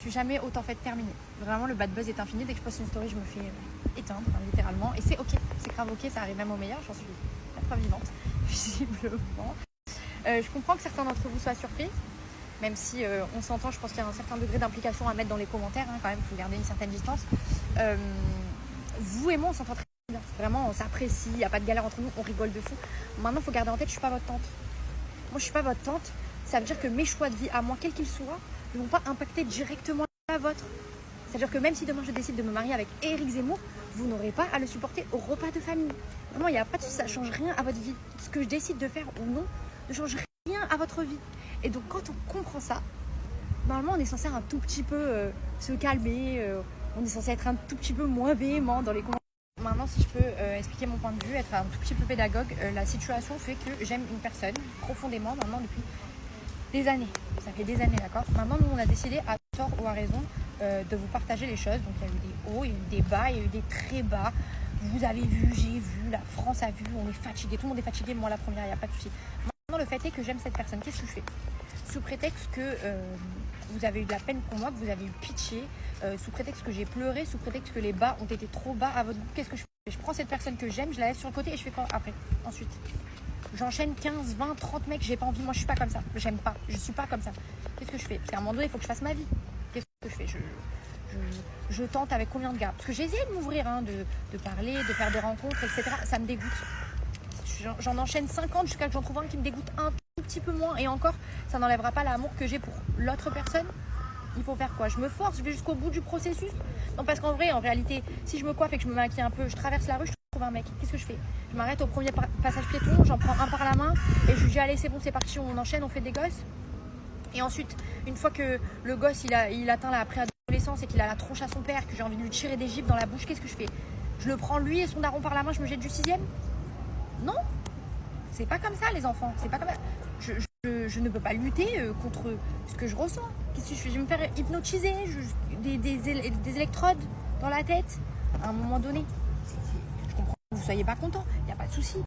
Je suis jamais autant fait terminer. Vraiment, le bad buzz est infini. Dès que je poste une story, je me fais éteindre, enfin, littéralement. Et c'est ok, c'est grave ok, ça arrive même au meilleur, j'en suis la preuve vivante, visiblement. Je comprends que certains d'entre vous soient surpris, même si on s'entend, je pense qu'il y a un certain degré d'implication à mettre dans les commentaires, hein, quand même, il faut garder une certaine distance. Vous et moi, on s'entend très bien. Vraiment, on s'apprécie, il n'y a pas de galère entre nous, on rigole de fou. Maintenant, il faut garder en tête, je ne suis pas votre tante. Moi, je ne suis pas votre tante. Ça veut dire que mes choix de vie, à moi, quels qu'ils soient, ne vont pas impacter directement la vôtre. C'est-à-dire que même si demain je décide de me marier avec Éric Zemmour, vous n'aurez pas à le supporter au repas de famille. Vraiment, il n'y a pas de souci, ça ne change rien à votre vie. Ce que je décide de faire ou non ne change rien à votre vie. Et donc, quand on comprend ça, normalement, on est censé un tout petit peu se calmer, on est censé être un tout petit peu moins véhément dans les commentaires. Maintenant, si je peux expliquer mon point de vue, être un tout petit peu pédagogue, la situation fait que j'aime une personne profondément, maintenant depuis des années. Ça fait des années, d'accord. Maintenant, nous, on a décidé, à tort ou à raison, de vous partager les choses. Donc, il y a eu des hauts, il y a eu des bas, il y a eu des très bas. Vous avez vu, j'ai vu, la France a vu, on est fatigué, tout le monde est fatigué, moi la première, il n'y a pas de souci. Maintenant, le fait est que j'aime cette personne. Qu'est-ce que je fais ? Sous prétexte que vous avez eu de la peine pour moi, que vous avez eu pitié, sous prétexte que j'ai pleuré, sous prétexte que les bas ont été trop bas à votre goût, qu'est-ce que je fais ? Je prends cette personne que j'aime, je la laisse sur le côté et je fais quoi après ? Ensuite, j'enchaîne 15, 20, 30 mecs, j'ai pas envie, moi je suis pas comme ça, j'aime pas, je suis pas comme ça. Qu'est-ce que je fais ? Parce qu'à un moment donné, il faut que je fasse ma vie. Qu'est-ce que je fais ? Je tente avec combien de gars ? Parce que j'ai essayé de m'ouvrir, hein, de parler, de faire des rencontres, etc. Ça me dégoûte. J'en enchaîne 50 jusqu'à ce que j'en trouve un qui me dégoûte un tout petit peu moins. Et encore, ça n'enlèvera pas l'amour que j'ai pour l'autre personne. Il faut faire quoi ? Je me force, je vais jusqu'au bout du processus. Non, parce qu'en vrai, en réalité, si je me coiffe et que je me maquille un peu, je traverse la rue, je trouve un mec. Qu'est-ce que je fais ? Je m'arrête au premier passage piéton, j'en prends un par la main et je lui dis allez, c'est bon, c'est parti, on enchaîne, on fait des gosses. Et ensuite, une fois que le gosse il atteint la préadolescence et qu'il a la tronche à son père, que j'ai envie de lui tirer des gifles dans la bouche, qu'est-ce que je fais ? Je le prends lui et son daron par la main, je me jette du 6e ? Non, c'est pas comme ça les enfants, c'est pas comme ça. Je ne peux pas lutter contre ce que je ressens. Qu'est-ce que je fais ? Je vais me faire hypnotiser, des électrodes dans la tête. À un moment donné, je comprends que vous ne soyez pas content, il n'y a pas de souci.